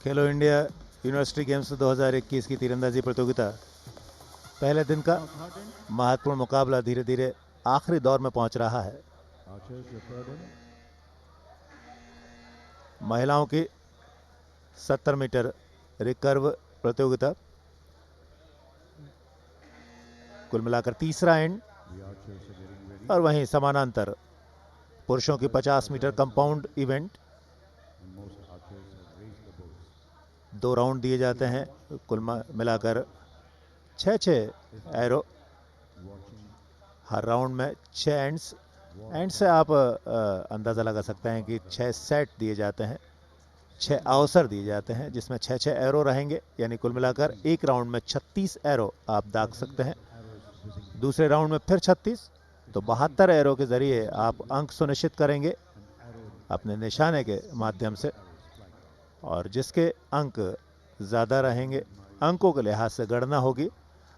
खेलो India university games 2021 की तीरंदाजी प्रतियोगिता पहले दिन का महत्वपूर्ण मुकाबला धीरे धीरे आखिरी दौर में पहुंच रहा है। महिलाओं की 70 मीटर रिकर्व प्रतियोगिता, कुल मिलाकर तीसरा एंड, और वहीं समानांतर पुरुषों की 50 मीटर कंपाउंड इवेंट। 2 राउंड दिए जाते हैं, कुल मिलाकर 6 एरो, हर राउंड में 6 एंड्स। एंड से आप अंदाज़ा लगा सकते हैं कि 6 सेट दिए जाते हैं, 6 अवसर दिए जाते हैं जिसमें 6 एरो रहेंगे, यानी कुल मिलाकर एक राउंड में 36 एरो आप दाग सकते हैं। दूसरे राउंड में फिर 36, तो 72 एरो के ज़रिए आप अंक सुनिश्चित करेंगे अपने निशाने के माध्यम से, और जिसके अंक ज़्यादा रहेंगे अंकों के लिहाज से गणना होगी।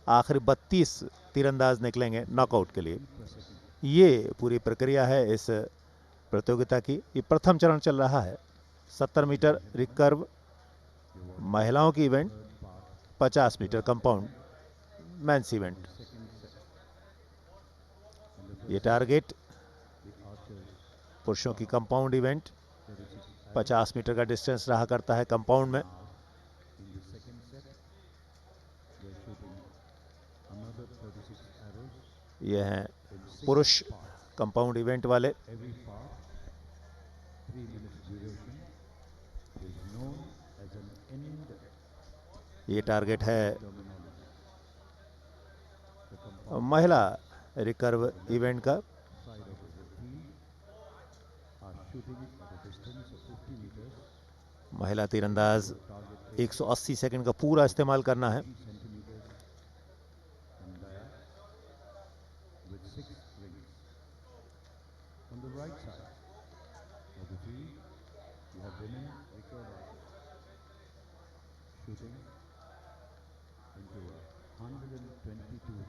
आखिरी 32 तीरंदाज निकलेंगे नॉकआउट के लिए। ये पूरी प्रक्रिया है इस प्रतियोगिता की। ये प्रथम चरण चल रहा है। 70 मीटर रिकर्व महिलाओं की event, 50 metre compound men's event. ये टारगेट पुरुषों की कंपाउंड इवेंट 50 मीटर का डिस्टेंस रहा करता है कंपाउंड में। ये हैं पुरुष कंपाउंड इवेंट वाले। ये टारगेट है महिला रिकर्व इवेंट का। महिला तीरंदाज 180 सेकंड का पूरा इस्तेमाल करना है।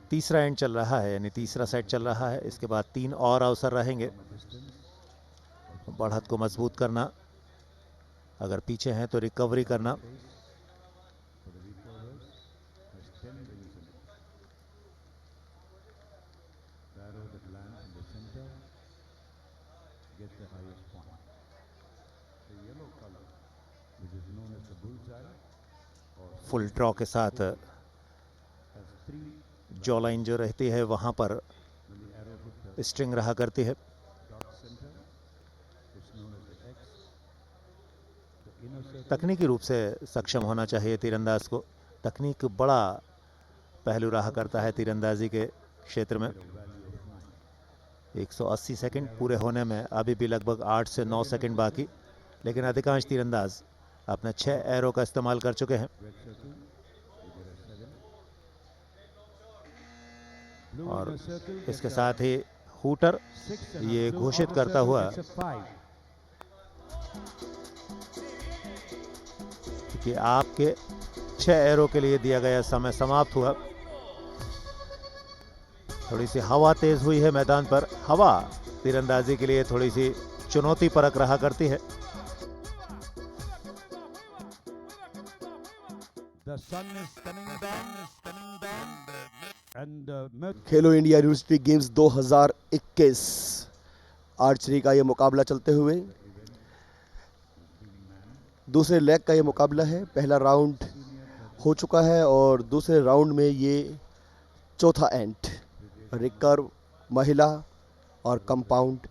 तीसरा एंड चल रहा है, यानी तीसरा सेट चल रहा है। इसके बाद 3 और अवसर रहेंगे। बढ़त को मजबूत करना, अगर पीछे हैं तो रिकवरी करना। फुल ड्रॉ के साथ जॉ लाइन जो रहती है वहां पर स्ट्रिंग रहा करती है। तकनीकी रूप से सक्षम होना चाहिए तीरंदाज को। तकनीक बड़ा पहलू रहा करता है तीरंदाजी के क्षेत्र में। 180 सेकंड पूरे होने में अभी भी लगभग 8 से 9 सेकंड बाकी, लेकिन अधिकांश तीरंदाज अपने 6 एरो का इस्तेमाल कर चुके हैं। और इसके साथ ही हूटर ये घोषित करता हुआ कि आपके 6 एरो के लिए दिया गया समय समाप्त हुआ। थोड़ी सी हवा तेज हुई है मैदान पर। हवा तीरंदाजी के लिए थोड़ी सी चुनौती परक रहा करती है। खेलो इंडिया यूनिवर्सिटी गेम्स 2021 आर्चरी का ये मुकाबला चलते हुए दूसरे लेग का ये मुकाबला है। पहला राउंड हो चुका है और दूसरे राउंड में ये चौथा एंड, रिकर्व महिला और कंपाउंड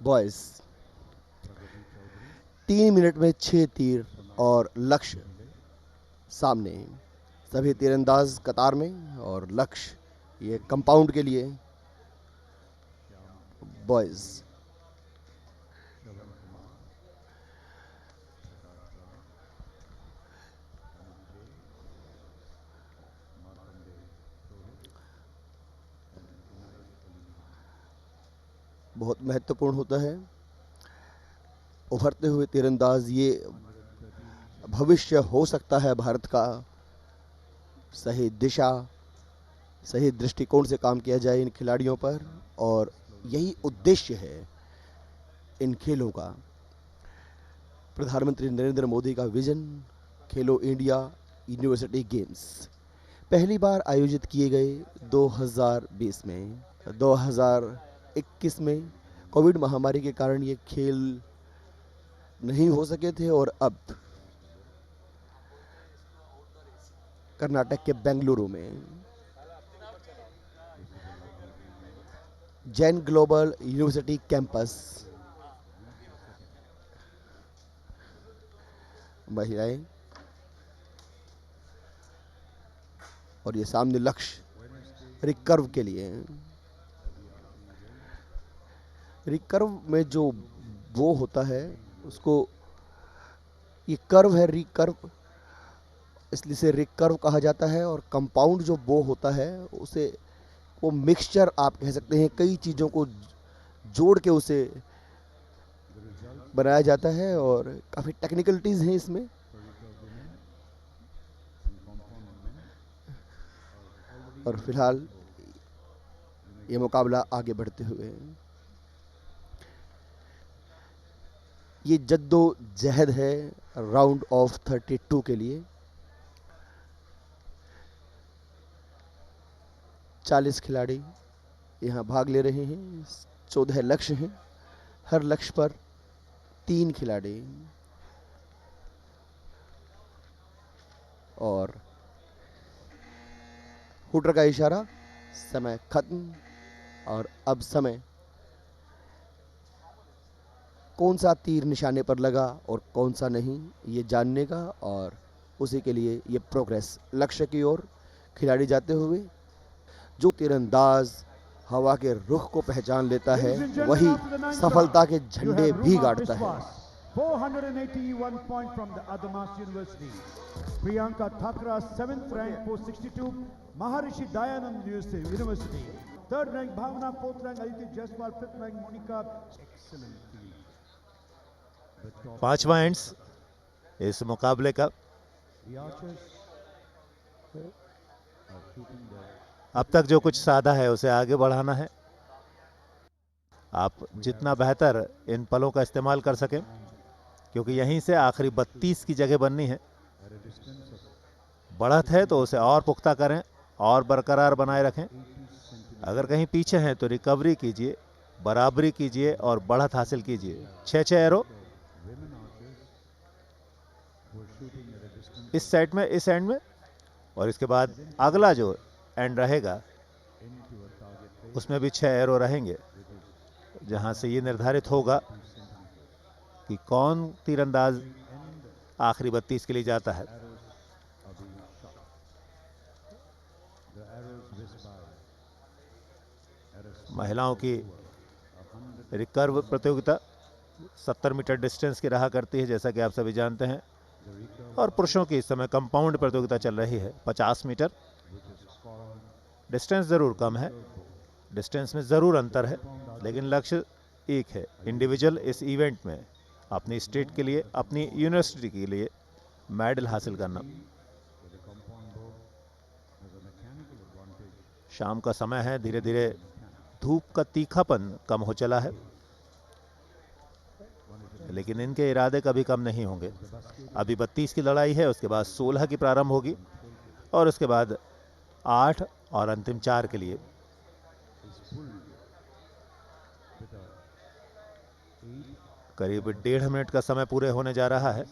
बॉयज। 3 मिनट में 6 तीर और लक्ष्य सामने। सभी तीरंदाज कतार में, और लक्ष्य ये कंपाउंड के लिए बॉयज। बहुत महत्वपूर्ण होता है। उभरते हुए तीरंदाज ये भविष्य हो सकता है भारत का। सही दिशा, सही दृष्टिकोण से काम किया जाए इन खिलाड़ियों पर, और यही उद्देश्य है इन खेलों का। प्रधानमंत्री नरेंद्र मोदी का विजन खेलो इंडिया यूनिवर्सिटी गेम्स पहली बार आयोजित किए गए 2020 में। 2021 में कोविड महामारी के कारण ये खेल नहीं हो सके थे और अब कर्नाटक के बेंगलुरु में जैन ग्लोबल यूनिवर्सिटी कैंपस महिलाएं और ये सामने लक्ष्य रिकर्व के लिए। रिकर्व में जो वो होता है उसको, ये कर्व है रिकर्व, इसलिए से रिकर्व कहा जाता है। और कंपाउंड जो बो होता है उसे वो मिक्सचर आप कह सकते हैं, कई चीज़ों को जोड़ के उसे बनाया जाता है और काफ़ी टेक्निकलिटीज़ हैं इसमें। और फिलहाल ये मुकाबला आगे बढ़ते हुए, ये जद्दोजहद है राउंड ऑफ 32 के लिए। 40 खिलाड़ी यहाँ भाग ले रहे हैं। 14 लक्ष्य हैं, हर लक्ष्य पर 3 खिलाड़ी। और हुटर का इशारा, समय खत्म। और अब समय कौन सा तीर निशाने पर लगा और कौन सा नहीं, ये जानने का, और उसी के लिए ये प्रोग्रेस लक्ष्य की ओर खिलाड़ी जाते हुए। जो तीरंदाज हवा के रुख को पहचान लेता है वही सफलता के झंडे भी गाड़ता है। 481 point from the Adamas University. Priyanka Thakra, 7th rank, post 62, Maharishi Dayanand University. 3rd rank, Bhavana, 4th rank, Aditi Jaiswal, 5th rank, Monica. Excellent field. 5वां एंड्स इस मुकाबले का। The archers are shooting the अब तक जो कुछ साधा है उसे आगे बढ़ाना है। आप जितना बेहतर इन पलों का इस्तेमाल कर सकें, क्योंकि यहीं से आखिरी 32 की जगह बननी है। बढ़त है तो उसे और पुख्ता करें और बरकरार बनाए रखें। अगर कहीं पीछे हैं तो रिकवरी कीजिए, बराबरी कीजिए और बढ़त हासिल कीजिए। 6-6 एरो इस सेट में, इस एंड में, और इसके बाद अगला जो एंड रहेगा उसमें भी 6 एरो रहेंगे, जहां से ये निर्धारित होगा कि कौन तीरंदाज आखिरी 32 के लिए जाता है। महिलाओं की रिकर्व प्रतियोगिता 70 मीटर डिस्टेंस की रहा करती है, जैसा कि आप सभी जानते हैं। और पुरुषों की इस समय कंपाउंड प्रतियोगिता चल रही है 50 मीटर। डिस्टेंस ज़रूर कम है, डिस्टेंस में ज़रूर अंतर है, लेकिन लक्ष्य एक है। इंडिविजुअल इस इवेंट में अपनी स्टेट के लिए, अपनी यूनिवर्सिटी के लिए मेडल हासिल करना। शाम का समय है, धीरे धीरे धूप का तीखापन कम हो चला है, लेकिन इनके इरादे कभी कम नहीं होंगे। अभी 32 की लड़ाई है, उसके बाद 16 की प्रारंभ होगी और उसके बाद 8 और अंतिम 4 के लिए। करीब 1.5 मिनट का समय पूरे होने जा रहा है।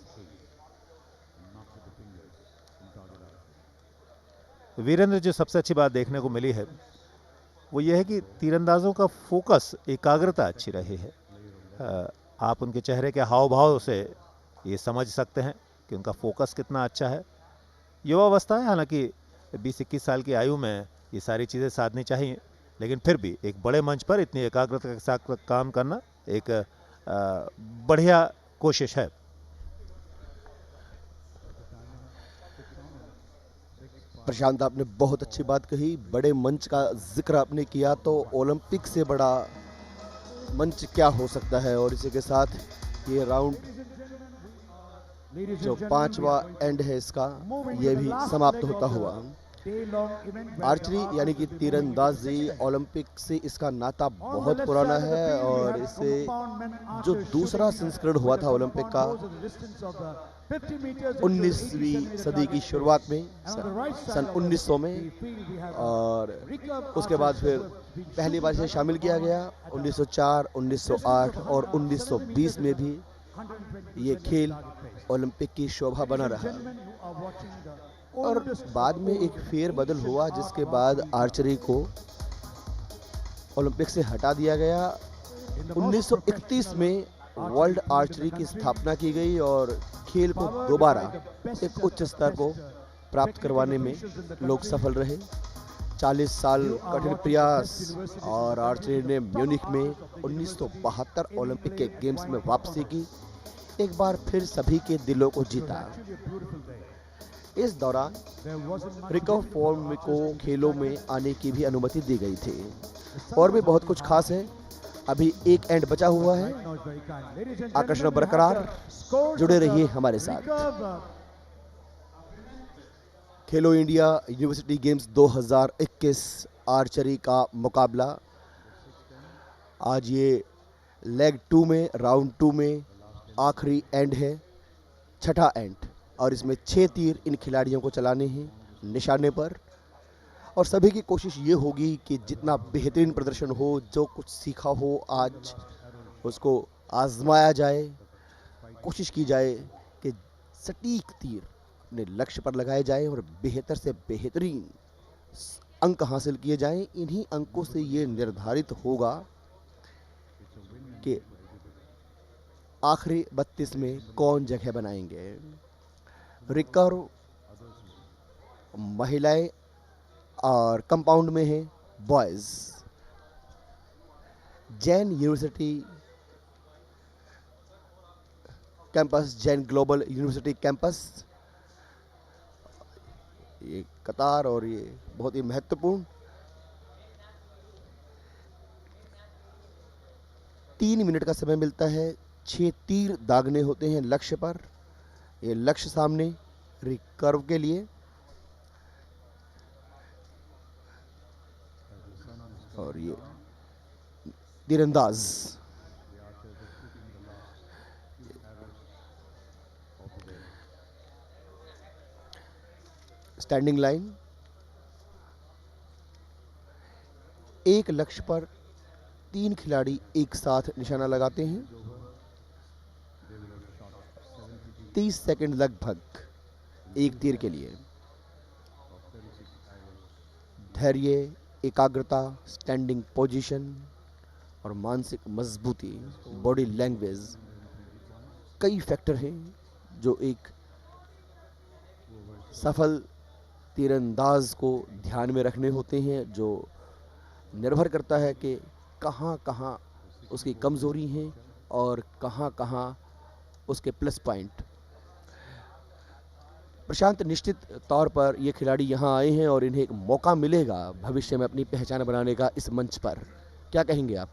वीरेंद्र, जो सबसे अच्छी बात देखने को मिली है वो ये है कि तीरंदाजों का फोकस, एकाग्रता अच्छी रही है। आप उनके चेहरे के हाव भाव से ये समझ सकते हैं कि उनका फोकस कितना अच्छा है। युवावस्था है, हालांकि 20-21 साल की आयु में ये सारी चीज़ें साधनी चाहिए, लेकिन फिर भी एक बड़े मंच पर इतनी एकाग्रता के साथ काम करना एक बढ़िया कोशिश है। प्रशांत, आपने बहुत अच्छी बात कही। बड़े मंच का जिक्र आपने किया, तो ओलंपिक से बड़ा मंच क्या हो सकता है। और इसी के साथ ये राउंड जो 5वां एंड है इसका, ये भी समाप्त होता हुआ। आर्चरी यानी कि तीरंदाजी ओलंपिक से इसका नाता बहुत पुराना है और इससे जो दूसरा संस्करण हुआ था ओलंपिक का 50 meters. 19वीं सदी की शुरुआत में सन 1900 में, और उसके बाद फिर पहली बार इसे शामिल किया गया 1904, 1908 और 1920 में भी ये खेल ओलंपिक की शोभा बना रहा। और बाद में एक फेर बदल हुआ जिसके बाद आर्चरी को ओलंपिक से हटा दिया गया। 1931 में वर्ल्ड आर्चरी की स्थापना की गई और खेल को दोबारा एक उच्च स्तर को प्राप्त करवाने में लोग सफल रहे। 40 साल कठिन प्रयास और आर्चरी ने म्यूनिख में 1972 ओलंपिक के गेम्स में वापसी की, एक बार फिर सभी के दिलों को जीता। इस दौरान रिकर्व फॉर्म को खेलों में आने की भी अनुमति दी गई थी। और भी बहुत कुछ खास है। अभी एक एंड बचा हुआ है, आकर्षण बरकरार, जुड़े रहिए हमारे साथ। खेलो इंडिया यूनिवर्सिटी गेम्स 2021 आर्चरी का मुकाबला आज ये लेग 2 में, राउंड 2 में आखिरी एंड है, छठा एंड, और इसमें 6 तीर इन खिलाड़ियों को चलाने हैं निशाने पर। और सभी की कोशिश ये होगी कि जितना बेहतरीन प्रदर्शन हो, जो कुछ सीखा हो आज उसको आजमाया जाए। कोशिश की जाए कि सटीक तीर अपने लक्ष्य पर लगाए जाएं और बेहतर से बेहतरीन अंक हासिल किए जाएं। इन्हीं अंकों से ये निर्धारित होगा कि आखिरी 32 में कौन जगह बनाएंगे। रिकर्व महिलाएं और कंपाउंड में है boys. Jain university campus, Jain global university campus, ये कतार और ये बहुत ही महत्वपूर्ण। 3 मिनट का समय मिलता है। 6 तीर दागने होते हैं लक्ष्य पर। ये लक्ष्य सामने रिकर्व के लिए, और ये तीरंदाज। स्टैंडिंग लाइन, एक लक्ष्य पर 3 खिलाड़ी एक साथ निशाना लगाते हैं। 30 सेकंड लगभग एक तीर के लिए। धैर्य, एकाग्रता, स्टैंडिंग पोजीशन और मानसिक मजबूती, बॉडी लैंग्वेज, कई फैक्टर हैं जो एक सफल तीरंदाज को ध्यान में रखने होते हैं, जो निर्भर करता है कि कहाँ कहाँ उसकी कमजोरी है और कहाँ कहाँ उसके प्लस पॉइंट। प्रशांत, निश्चित तौर पर ये खिलाड़ी यहाँ आए हैं और इन्हें एक मौका मिलेगा भविष्य में अपनी पहचान बनाने का इस मंच पर, क्या कहेंगे आप?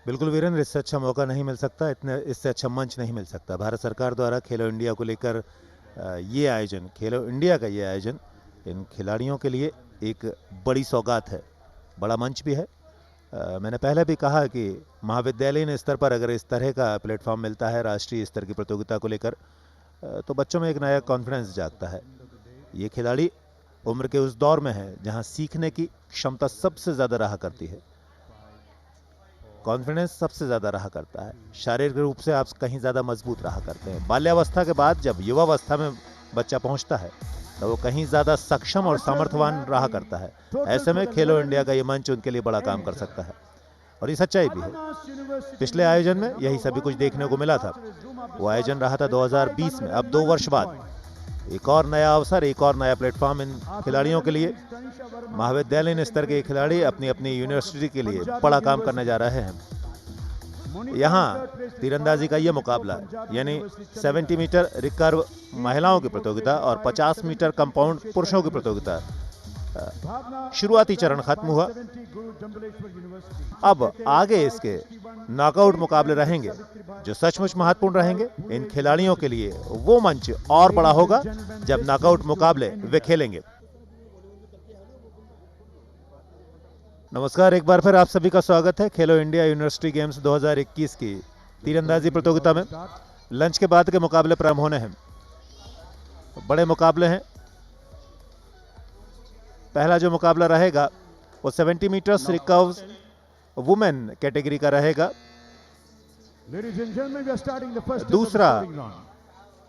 बिल्कुल वीरेंद्र, इससे अच्छा मौका नहीं मिल सकता, इससे अच्छा मंच नहीं मिल सकता। भारत सरकार द्वारा खेलो इंडिया को लेकर ये आयोजन, खेलो इंडिया का ये आयोजन इन खिलाड़ियों के लिए एक बड़ी सौगात है, बड़ा मंच भी है। मैंने पहले भी कहा कि महाविद्यालयीन स्तर पर अगर इस तरह का प्लेटफॉर्म मिलता है राष्ट्रीय स्तर की प्रतियोगिता को लेकर, तो बच्चों में एक नया कॉन्फिडेंस जागता है। ये खिलाड़ी उम्र के उस दौर में है जहां सीखने की क्षमता सबसे ज़्यादा रहा करती है, कॉन्फिडेंस सबसे ज़्यादा रहा करता है, शारीरिक रूप से आप कहीं ज़्यादा मजबूत रहा करते हैं। बाल्यावस्था के बाद जब युवावस्था में बच्चा पहुंचता है तो वो कहीं ज़्यादा सक्षम और सामर्थ्यवान रहा करता है। ऐसे में खेलो इंडिया का ये मंच उनके लिए बड़ा काम कर सकता है, और ये सच्चाई भी है। पिछले आयोजन में यही सभी कुछ देखने को मिला था। वो आयोजन रहा था 2020 में। अब 2 वर्ष बाद एक और नया अवसर, एक और नया प्लेटफॉर्म इन खिलाड़ियों के लिए। महाविद्यालयीन स्तर के खिलाड़ी अपनी अपनी यूनिवर्सिटी के लिए बड़ा काम करने जा रहे हैं। यहाँ तीरंदाजी का ये मुकाबला, यानी 70 मीटर रिकर्व महिलाओं की प्रतियोगिता और 50 मीटर कंपाउंड पुरुषों की प्रतियोगिता, शुरुआती चरण खत्म हुआ। अब आगे इसके नॉकआउट मुकाबले रहेंगे जो सचमुच महत्वपूर्ण रहेंगे। इन खिलाड़ियों के लिए वो मंच और बड़ा होगा जब नॉकआउट मुकाबले वे खेलेंगे। नमस्कार, एक बार फिर आप सभी का स्वागत है खेलो इंडिया यूनिवर्सिटी गेम्स 2021 की तीरंदाजी प्रतियोगिता में। लंच के बाद के मुकाबले प्रारंभ होने हैं। बड़े मुकाबले हैं। पहला जो मुकाबला रहेगा वो 70 मीटर्स रिकर्व वुमेन कैटेगरी का रहेगा। दूसरा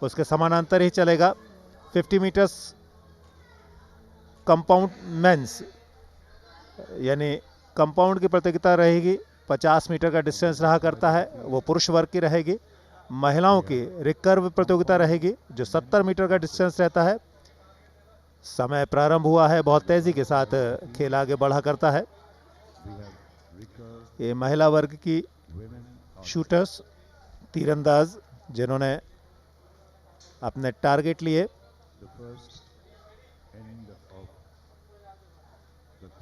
उसके समानांतर ही चलेगा 50 मीटर्स कंपाउंड मेंस, यानी कंपाउंड की प्रतियोगिता रहेगी। 50 मीटर का डिस्टेंस रहा करता है, वो पुरुष वर्ग की रहेगी। महिलाओं की रिकर्व प्रतियोगिता रहेगी जो 70 मीटर का डिस्टेंस रहता है। समय प्रारंभ हुआ है, बहुत तेजी के साथ खेल आगे बढ़ा करता है। ये महिला वर्ग की शूटर्स, तीरंदाज जिन्होंने अपने टारगेट लिए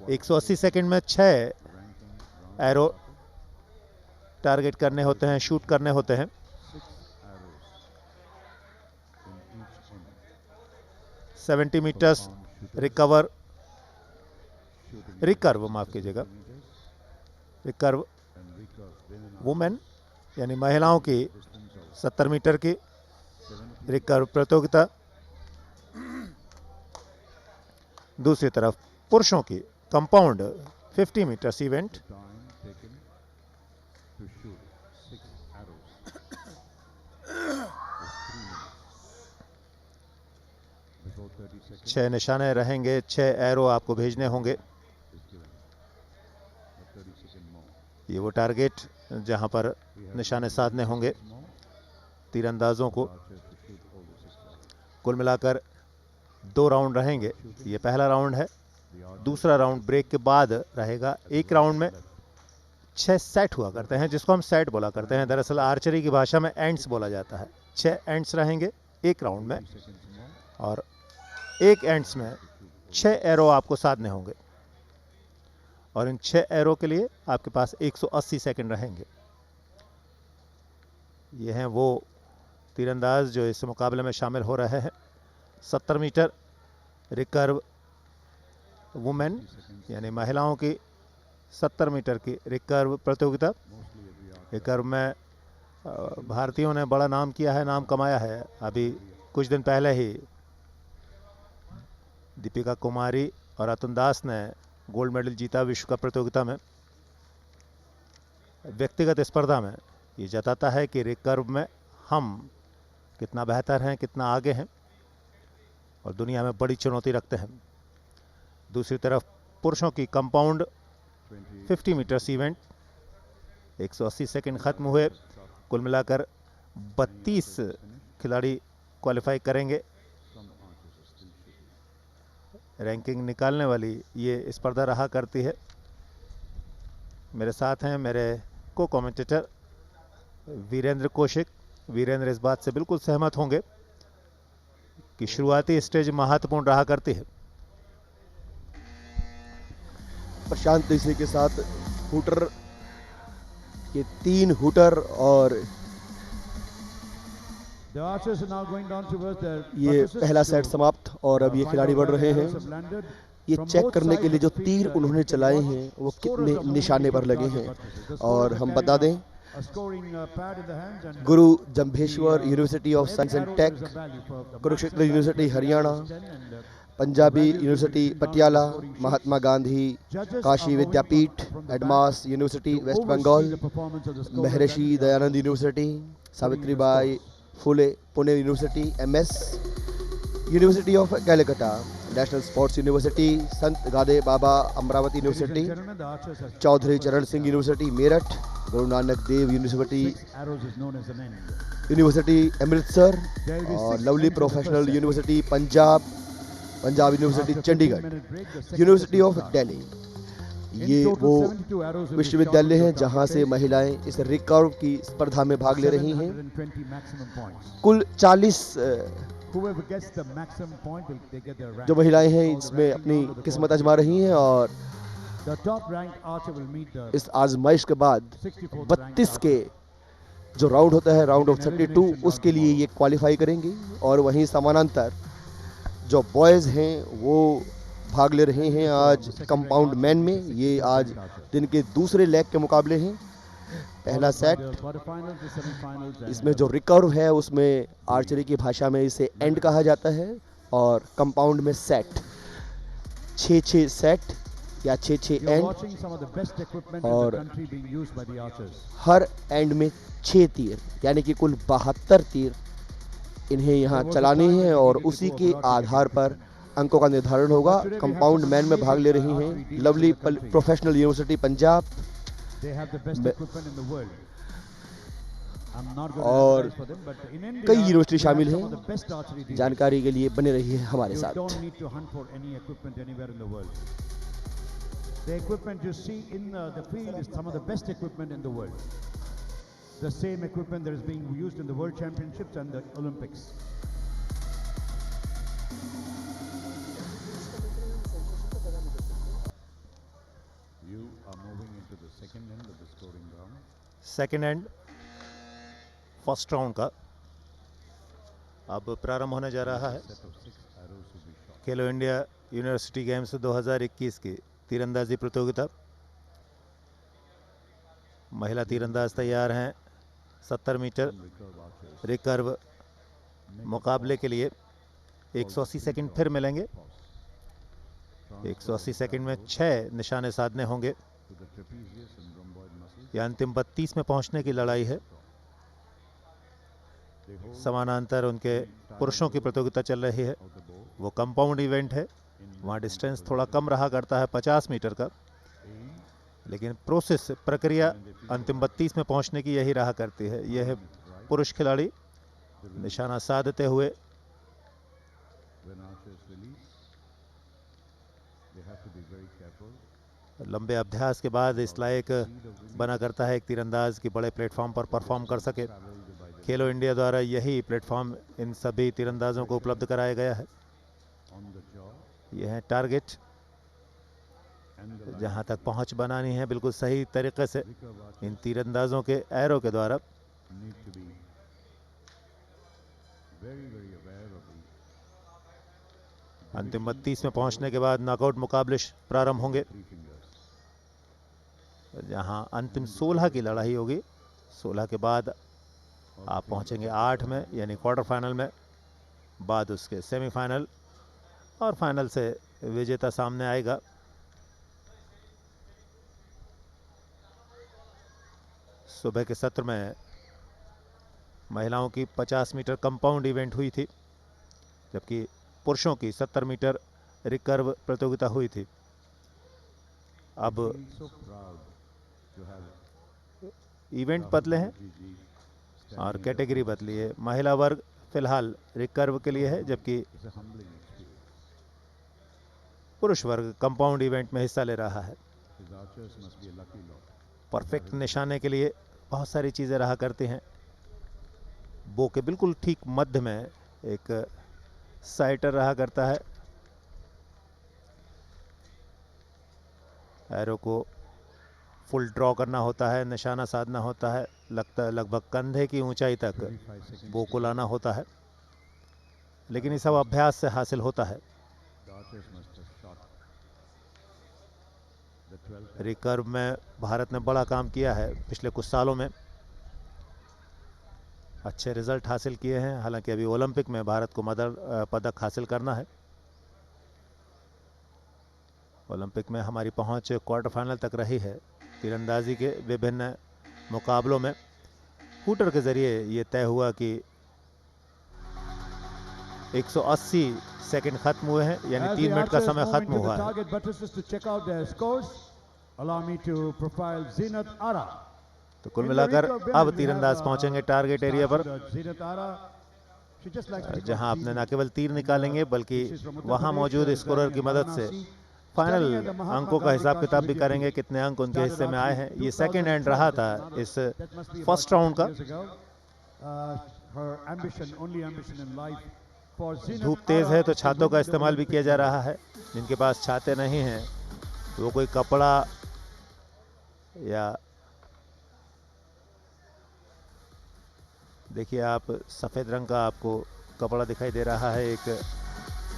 180 सेकंड में 6 एरो टारगेट करने होते हैं, शूट करने होते हैं। 70 मीटर्स रिकर्व माफ कीजिएगा, रिकर्व वुमेन यानी महिलाओं की 70 मीटर की रिकर्व प्रतियोगिता। दूसरी तरफ पुरुषों की कंपाउंड 50 मीटर्स इवेंट। छह निशाने रहेंगे, 6 एरो आपको भेजने होंगे। ये वो टारगेट जहां पर निशाने साधने होंगे तीरंदाजों को। कुल मिलाकर 2 राउंड रहेंगे। ये पहला राउंड है। दूसरा राउंड ब्रेक के बाद रहेगा। एक राउंड में 6 सेट हुआ करते हैं, जिसको हम सेट बोला करते हैं। दरअसल आर्चरी की भाषा में एंड्स बोला जाता है। 6 एंड्स रहेंगे एक राउंड में, और एक एंड्स में 6 एरो आपको साधने होंगे, और इन 6 एरो के लिए आपके पास 180 सेकंड रहेंगे। ये हैं वो तीरंदाज जो इस मुकाबले में शामिल हो रहे हैं। 70 मीटर रिकर्व वुमेन यानी महिलाओं की 70 मीटर की रिकर्व प्रतियोगिता। रिकर्व में भारतीयों ने बड़ा नाम किया है, नाम कमाया है। अभी कुछ दिन पहले ही दीपिका कुमारी और अतुल दास ने गोल्ड मेडल जीता विश्व कप प्रतियोगिता में। व्यक्तिगत स्पर्धा में ये जताता है कि रिकर्व में हम कितना बेहतर हैं, कितना आगे हैं, और दुनिया में बड़ी चुनौती रखते हैं। दूसरी तरफ पुरुषों की कंपाउंड 50 मीटर्स इवेंट 180 सेकंड खत्म हुए। कुल मिलाकर 32 खिलाड़ी क्वालिफाई करेंगे। रैंकिंग निकालने वाली ये स्पर्धा रहा करती है। मेरे साथ हैं मेरे को कमेंटेटर वीरेंद्र कौशिक। वीरेंद्र इस बात से बिल्कुल सहमत होंगे कि शुरुआती स्टेज महत्वपूर्ण रहा करती है। प्रशांत इसी के साथ हुटर, ये 3 हुटर, और ये पहला सेट समाप्त, और अब ये खिलाड़ी बढ़ रहे हैं। ये चेक करने के लिए जो तीर उन्होंने चलाए हैं वो कितने निशाने पर लगे हैं। और हम बता दें, Guru Jambheshwar university of science and tech, Kurukshetra university Haryana, Punjabi university Patiala, Mahatma Gandhi Kashi Vidyapith, Adamas university West Bengal, Maharshi Dayanand university, Savitribai Phule Pune university MS, university of Calcutta, national sports university, Sant Gade Baba Amravati university, Chaudhary Charan Singh university Meerut, Guru Nanak Dev university Amritsar, और lovely professional university Punjab university Chandigarh, university of Delhi. ये वो विश्वविद्यालय हैं जहां से महिलाएं इस रिकर्व की स्पर्धा में भाग ले रही हैं। कुल 40 जो महिलाएं हैं इसमें अपनी किस्मत आजमा रही हैं, और इस आजमाइश के बाद 32 के जो राउंड होता है, राउंड ऑफ 32, उसके लिए ये क्वालिफाई करेंगी। और वहीं समानांतर जो बॉयज़ हैं वो भाग ले रहे हैं आज कंपाउंड मैन में। ये आज दिन के दूसरे लेग के मुकाबले हैं। पहला set. The quarterfinals, the semi-finals, and इसमें जो रिकर्व है उसमें आर्चरी की भाषा में इसे एंड कहा जाता है, और कंपाउंड में सेट। 6-6 सेट या 6-6 you're and, watching some of the best equipment in और the country being used by the archers. Her and में 6 तीर, यानी कि कुल 72 तीर इन्हें यहाँ चलाने हैं, और उसी के आधार पर अंकों का निर्धारण होगा। कंपाउंड मैन में भाग ले रही हैं lovely professional university Punjab, They have the best equipment in the world. I'm not going और to advertise for them, but in India, कई यूनिवर्सिटी we have शामिल some of the हैं। best archery dealers. जानकारी के लिए बने रहिए हमारे You साथ। don't need to hunt for any equipment anywhere in the world. The equipment you see in the field is some of the best equipment in the world. The same equipment that is being used in the World Championships and the Olympics. You are moving into the second end of the scoring round. Second and first round का अब प्रारंभ होने जा रहा है। Set of 6 arrows will be shot. Khelo India university games 2021 की तीरंदाजी प्रतियोगिता। महिला तीरंदाज तैयार हैं 70 मीटर Recurve archers. रिकर्व मुकाबले के लिए। 180 सेकंड फिर मिलेंगे। 180 सेकंड में 6 निशाने साधने होंगे। To the trapezius and rhomboid muscles. यह अंतिम 32 में पहुंचने की लड़ाई है। They hold समानांतर उनके पुरुषों की प्रतियोगिता चल रही है। out the bow. वो कंपाउंड इवेंट है, वहाँ डिस्टेंस थोड़ा कम रहा करता है 50 मीटर का, Aim. लेकिन प्रोसेस प्रक्रिया अंतिम 32 में पहुंचने की यही रहा करती है। यह है पुरुष खिलाड़ी निशाना साधते हुए। When archers release, they have to be very careful. लंबे अभ्यास के बाद इस लायक बना करता है एक तीरंदाज की बड़े प्लेटफॉर्म पर परफॉर्म कर सके। Traveled by the Khelo India द्वारा यही प्लेटफॉर्म इन सभी तीरंदाजों को उपलब्ध कराया गया है। on the jaw यह है टारगेट, and the line. जहां तक पहुंच बनानी है बिल्कुल सही तरीके से Recurve archers इन तीरंदाजों के एरो के द्वारा। need to be very, very aware of the अंतिम 32 में पहुंचने के बाद नॉकआउट मुकाबले प्रारंभ होंगे, 3 fingers. जहां अंतिम 16 की लड़ाई होगी। 16 के बाद आप पहुंचेंगे 8 में, यानी क्वार्टर फाइनल में, बाद उसके सेमीफाइनल, और फाइनल से विजेता सामने आएगा। सुबह के सत्र में महिलाओं की 50 मीटर कंपाउंड इवेंट हुई थी, जबकि पुरुषों की 70 मीटर रिकर्व प्रतियोगिता हुई थी। अब Feel so proud to have event बदले हैं GG और standing कैटेगरी बदली है। महिला वर्ग फिलहाल रिकर्व के लिए है, जबकि It's a humbling experience. पुरुष वर्ग कंपाउंड इवेंट में हिस्सा ले रहा है। His archers must be a lucky lot. Perfect निशाने के लिए बहुत सारी चीज़ें रहा करती हैं। बो के बिल्कुल ठीक मध्य में एक साइटर रहा करता है। एरो को फुल ड्रॉ करना होता है, निशाना साधना होता है, लगभग कंधे की ऊंचाई तक 35 seconds. बो को लाना होता है, लेकिन ये सब अभ्यास से हासिल होता है। The archers must have shot the 12th. Recurve में भारत ने बड़ा काम किया है पिछले कुछ सालों में, अच्छे रिजल्ट हासिल किए हैं। हालांकि अभी ओलंपिक में भारत को पदक हासिल करना है। ओलंपिक में हमारी पहुंच क्वार्टर फाइनल तक रही है। तीरंदाजी के विभिन्न मुकाबलों में हूटर के जरिए ये तय हुआ कि 180 सेकंड खत्म हुए हैं, यानी As 3 the मिनट का archers समय move खत्म into the हुआ है। target buttresses to check out their scores, allow me to profile Zinat Ara. तो कुल In the मिलाकर recurve women, अब we have, तीरंदाज पहुंचेंगे टारगेट एरिया पर, Zinat Ara. She just likes to be जहां called आपने Zizi. न केवल तीर निकालेंगे बल्कि She's from Uttar वहां Pradesh, मौजूद residing स्कोरर in की मदद से Varanasi. Final Studying at the Mahatma अंकों का Gandhi हिसाब किताब भी Cultural करेंगे, Institute. कितने अंक उनके Started हिस्से में out आए in हैं। ये सेकंड एंड 2012. रहा था इस That must be first about round 10 का। years ago. Her ambition, only ambition in life for Zinat धूप तेज है Ara तो to छातों win का the इस्तेमाल भी Olympic किया जा medal. रहा है। जिनके पास छाते नहीं हैं वो कोई कपड़ा या देखिए आप सफ़ेद रंग का आपको कपड़ा दिखाई दे रहा है एक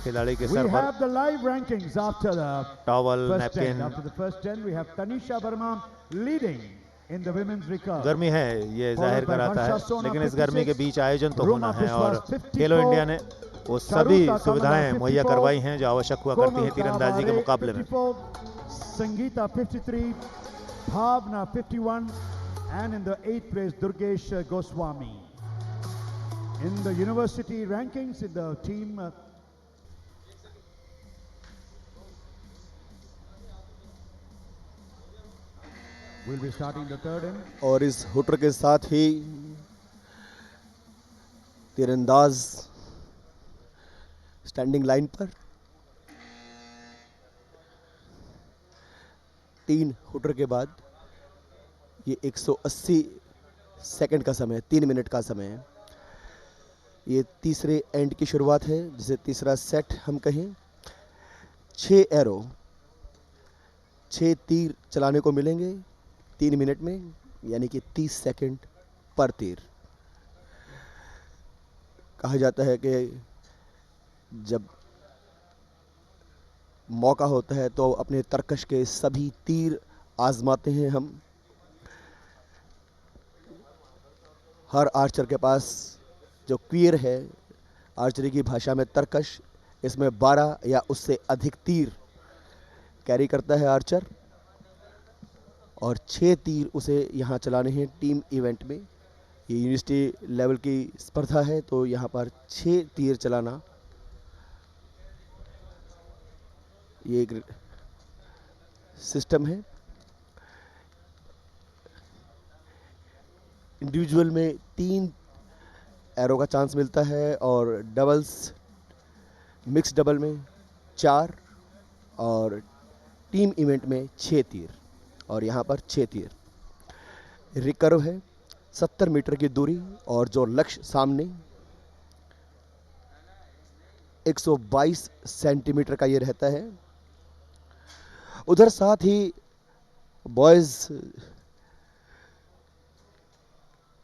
खिलाड़ी के We सर पर। have the live rankings after the towel, first 10. Napkin, After the first 10, we have Tanisha Verma leading in the women's recurve. गर्मी है ये जाहिर कराता है, लेकिन इस गर्मी के बीच आयोजन तो होना है और खेलो इंडिया ने वो सभी सुविधाएं मुहैया करवाई हैं जो आवश्यक हुआ करती हैं तीरंदाजी के मुकाबले में। Sangeeta 53, Bhavna 51, and in the 8th place Durgesh Goswami. In the university rankings, in the team we'll be starting the third end. और इस हुटर के साथ ही तीरंदाज स्टैंडिंग लाइन पर 3 हुटर के बाद ये 180 सेकंड का समय, 3 मिनट का समय है। ये तीसरे एंड की शुरुआत है, जिसे तीसरा सेट हम कहें। 6 एरो, 6 तीर चलाने को मिलेंगे 3 मिनट में, यानी कि 30 सेकंड पर तीर। कहा जाता है कि जब मौका होता है तो अपने तरकश के सभी तीर आजमाते हैं हम। हर आर्चर के पास जो क्वियर है, आर्चरी की भाषा में तरकश, इसमें 12 या उससे अधिक तीर कैरी करता है आर्चर, और 6 तीर उसे यहाँ चलाने हैं टीम इवेंट में। ये यूनिवर्सिटी लेवल की स्पर्धा है, तो यहाँ पर 6 तीर चलाना ये एक सिस्टम है। इंडिविजुअल में 3 एरो का चांस मिलता है और डबल्स, मिक्स डबल में 4 और टीम इवेंट में 6 तीर, और यहाँ पर 6 तीर। रिकर्व है 70 मीटर की दूरी, और जो लक्ष्य सामने 122 सेंटीमीटर का ये रहता है। उधर साथ ही बॉयज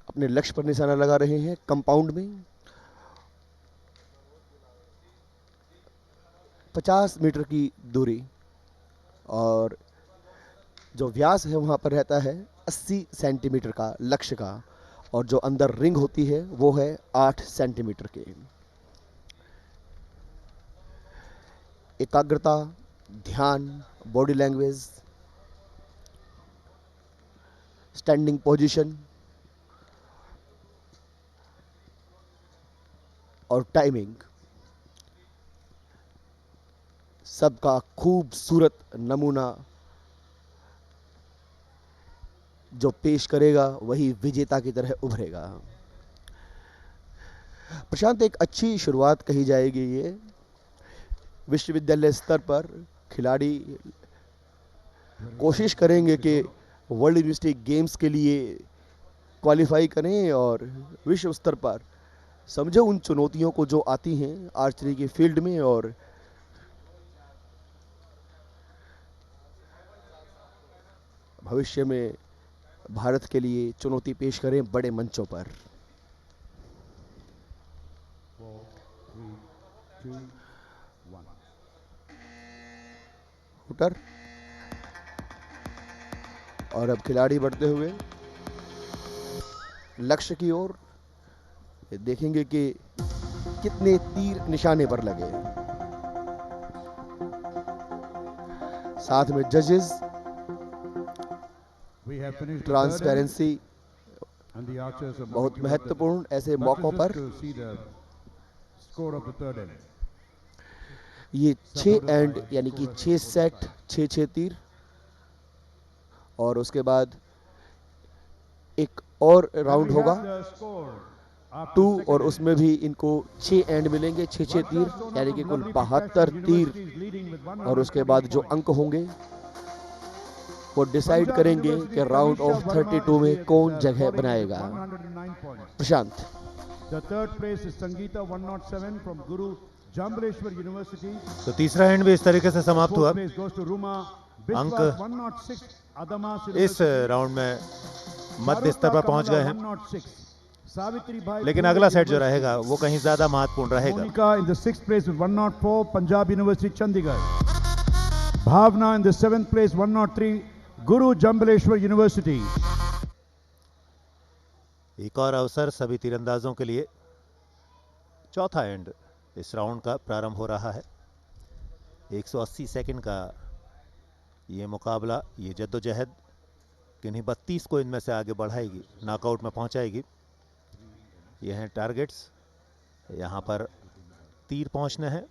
अपने लक्ष्य पर निशाना लगा रहे हैं कंपाउंड में। 50 मीटर की दूरी, और जो व्यास है वहां पर रहता है 80 सेंटीमीटर का लक्ष्य का, और जो अंदर रिंग होती है वो है 8 सेंटीमीटर के। एकाग्रता, ध्यान, बॉडी लैंग्वेज, स्टैंडिंग पोजीशन और टाइमिंग, सबका खूबसूरत नमूना जो पेश करेगा वही विजेता की तरह उभरेगा। प्रशांत, एक अच्छी शुरुआत कही जाएगी ये। विश्वविद्यालय स्तर पर खिलाड़ी कोशिश करेंगे कि वर्ल्ड यूनिवर्सिटी गेम्स के लिए क्वालिफाई करें, और विश्व स्तर पर समझो उन चुनौतियों को जो आती हैं आर्चरी के फील्ड में, और भविष्य में भारत के लिए चुनौती पेश करें बड़े मंचों पर। 4, 3, 2, 1. हुटर, और अब खिलाड़ी बढ़ते हुए लक्ष्य की ओर। देखेंगे कि कितने तीर निशाने पर लगे। साथ में जजेस, We have finished the third transparency end, and the archers are बहुत moving towards महत्वपूर्ण ऐसे the मौकों पर। buttresses to see the score of the third end. ये 6 एंड यानी कि 6 सेट, 6 तीर, और उसके बाद एक और राउंड We होगा have the score after 2, the और second उसमें भी इनको 6 एंड मिलेंगे, 6 तीर, यानी कि कुल 72 तीर, और उसके बाद जो अंक होंगे वो डिसाइड करेंगे कि राउंड ऑफ 32 में कौन जगह बनाएगा। 109 points. Prashant, The third place is Sangeeta 107 from Guru Jambaleshwar University. तो तीसरा एंड भी इस तरीके से समाप्त हुआ। Fourth place goes to Ruma अंक Biswas 106 Adamas इस राउंड में मध्य स्तर पर पहुंच गए हैं, 106 Savitri Bhai लेकिन अगला सेट जो रहेगा वो कहीं ज्यादा महत्वपूर्ण रहेगा। Monica in the 6th place with 104 Punjab University Chandigarh. Bhavna in the 7th place 103 Guru Jambaleshwar University. एक और अवसर सभी तीरंदाजों के लिए। चौथा एंड इस राउंड का प्रारंभ हो रहा है। 180 सेकंड का ये मुकाबला, ये जद्दोजहद किन्हीं 32 को इनमें से आगे बढ़ाएगी, नॉकआउट में पहुंचाएगी। ये हैं टारगेट्स। यहाँ पर तीर पहुंचने हैं।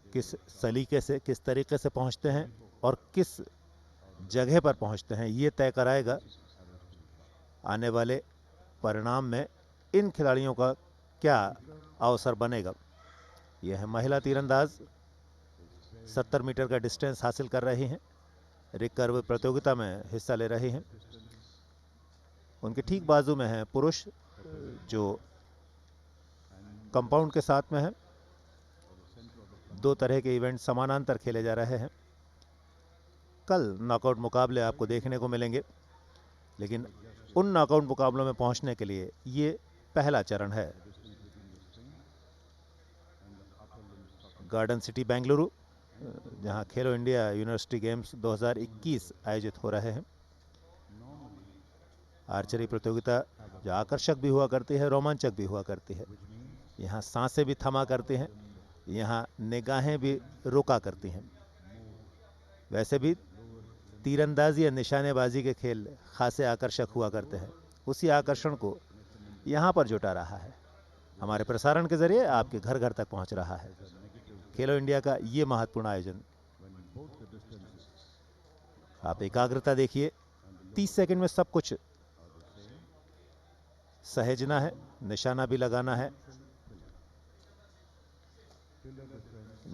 किस सलीके से, किस तरीके से पहुंचते हैं और किस जगह पर पहुंचते हैं, ये तय कराएगा आने वाले परिणाम में इन खिलाड़ियों का क्या अवसर बनेगा। यह है महिला तीरंदाज, 70 मीटर का डिस्टेंस हासिल कर रही हैं, रिकर्व प्रतियोगिता में हिस्सा ले रही हैं। उनके ठीक बाजू में हैं पुरुष जो कंपाउंड के साथ में है। दो तरह के इवेंट समानांतर खेले जा रहे हैं। कल नॉकआउट मुकाबले आपको देखने को मिलेंगे, लेकिन उन नॉकआउट मुकाबलों में पहुंचने के लिए ये पहला चरण है। गार्डन सिटी बेंगलुरु, जहां खेलो इंडिया यूनिवर्सिटी गेम्स 2021 आयोजित हो रहे हैं। आर्चरी प्रतियोगिता जो आकर्षक भी हुआ करती है, रोमांचक भी हुआ करती है। यहाँ सांसें भी थमा करती हैं, यहाँ निगाहें भी रुका करती हैं। वैसे भी तीरंदाजी या निशानेबाजी के खेल खासे आकर्षक हुआ करते हैं। उसी आकर्षण को यहाँ पर जुटा रहा है, हमारे प्रसारण के जरिए आपके घर घर तक पहुँच रहा है खेलो इंडिया का ये महत्वपूर्ण आयोजन। आप एकाग्रता देखिए, 30 सेकंड में सब कुछ सहेजना है, निशाना भी लगाना है,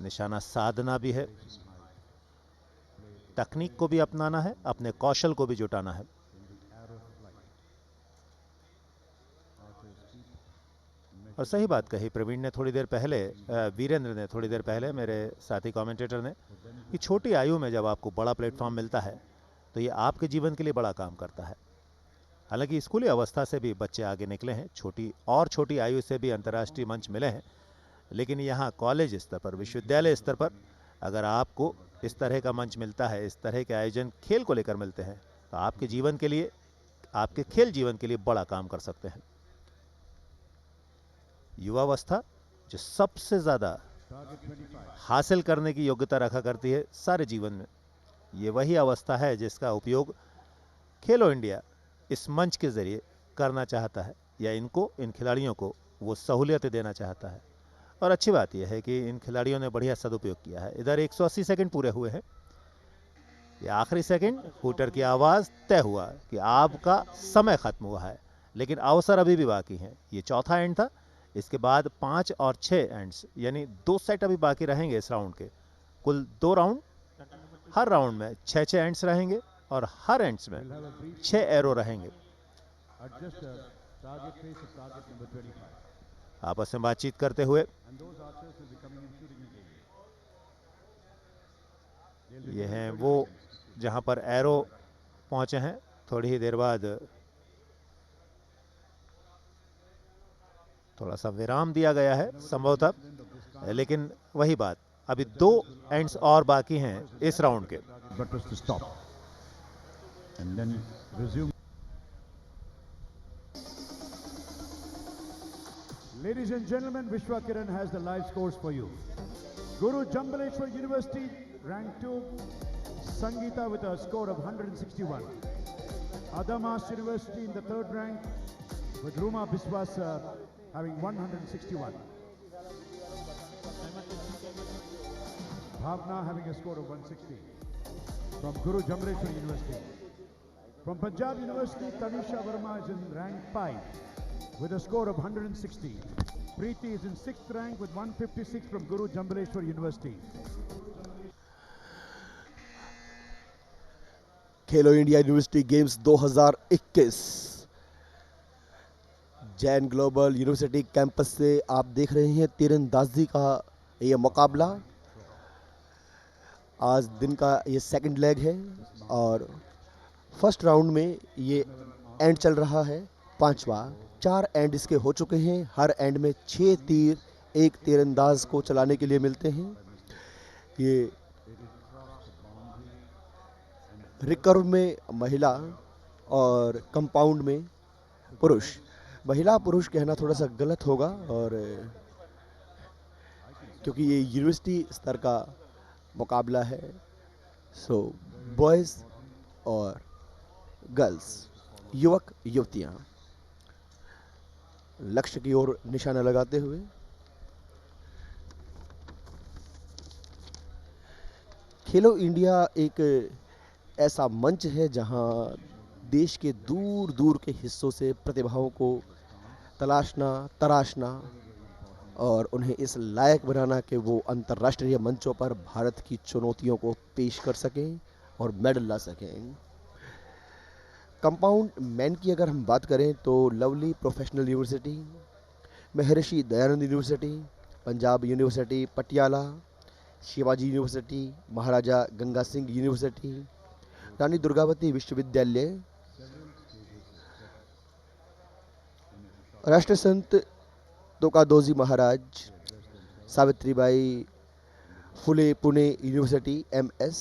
निशाना साधना भी है, तकनीक को भी अपनाना है, अपने कौशल को भी जुटाना है। और सही बात कही प्रवीण ने थोड़ी देर पहले, वीरेंद्र ने थोड़ी देर पहले, मेरे साथी कमेंटेटर ने, कि छोटी आयु में जब आपको बड़ा प्लेटफॉर्म मिलता है तो ये आपके जीवन के लिए बड़ा काम करता है। हालांकि स्कूली अवस्था से भी बच्चे आगे निकले हैं, छोटी आयु से भी अंतर्राष्ट्रीय मंच मिले हैं, लेकिन यहाँ कॉलेज स्तर पर, विश्वविद्यालय स्तर पर अगर आपको इस तरह का मंच मिलता है, इस तरह के आयोजन खेल को लेकर मिलते हैं, तो आपके जीवन के लिए, आपके खेल जीवन के लिए बड़ा काम कर सकते हैं। युवावस्था जो सबसे ज़्यादा हासिल करने की योग्यता रखा करती है सारे जीवन में, ये वही अवस्था है जिसका उपयोग खेलो इंडिया इस मंच के जरिए करना चाहता है, या इन खिलाड़ियों को वो सहूलियतें देना चाहता है। और अच्छी बात यह है कि इन खिलाड़ियों ने बढ़िया सदुपयोग किया है। इधर 180 सेकंड पूरे हुए हैं। ये आखिरी सेकंड हूटर की आवाज़ तय हुआ कि आपका समय खत्म हुआ है, लेकिन अवसर अभी भी बाकी हैं। ये चौथा एंड था, इसके बाद 5 और 6 एंड्स, यानी 2 सेट अभी बाकी रहेंगे इस राउंड के। कुल 2 राउंड, हर राउंड में 6 एंड्स रहेंगे और हर एंड्स में 6 एरो रहेंगे। आपस में बातचीत करते हुए ये हैं वो जहां पर एरो पहुंचे हैं। थोड़ी ही देर बाद थोड़ा सा विराम दिया गया है संभवतः, लेकिन वही बात, अभी 2 एंड्स और बाकी हैं इस राउंड के। Ladies and gentlemen, Vishwa Kiran has the live scores for you. Guru Jambaleshwar University, rank 2, Sangeeta with a score of 161. Adamas University in the 3rd rank with Ruma Biswas having 161. Bhavna having a score of 160 from Guru Jambaleshwar University. From Punjab University, Tanisha Verma is in rank 5 with a score of 160. Preeti is in 6th rank with 156 from Guru Jambaleshwar University. Khelo India university games 2021 Jain global university campus से आप देख रहे हैं तीरंदाजी का ये मुकाबला। आज दिन का ये सेकंड लेग है और फर्स्ट राउंड में ये एंड चल रहा है, 5वां। 4 एंड इसके हो चुके हैं। हर एंड में 6 तीर एक तीरंदाज को चलाने के लिए मिलते हैं। ये रिकर्व में महिला और कंपाउंड में पुरुष। महिला पुरुष कहना थोड़ा सा गलत होगा, और क्योंकि ये यूनिवर्सिटी स्तर का मुकाबला है, सो बॉयज़ और गर्ल्स, युवक युवतियां लक्ष्य की ओर निशाना लगाते हुए खेलो इंडिया एक ऐसा मंच है जहां देश के दूर दूर के हिस्सों से प्रतिभाओं को तलाशना, तराशना और उन्हें इस लायक बनाना कि वो अंतर्राष्ट्रीय मंचों पर भारत की चुनौतियों को पेश कर सकें और मेडल ला सकें। कंपाउंड मैन की अगर हम बात करें तो lovely professional university, Maharshi Dayanand university, Punjab university Patiala, Shivaji university, Maharaja Ganga Singh university, Rani Durgavati Vishwavidyalaya, Rashtra Sant Tukadoji Maharaj, Savitribai Phule Pune university MS,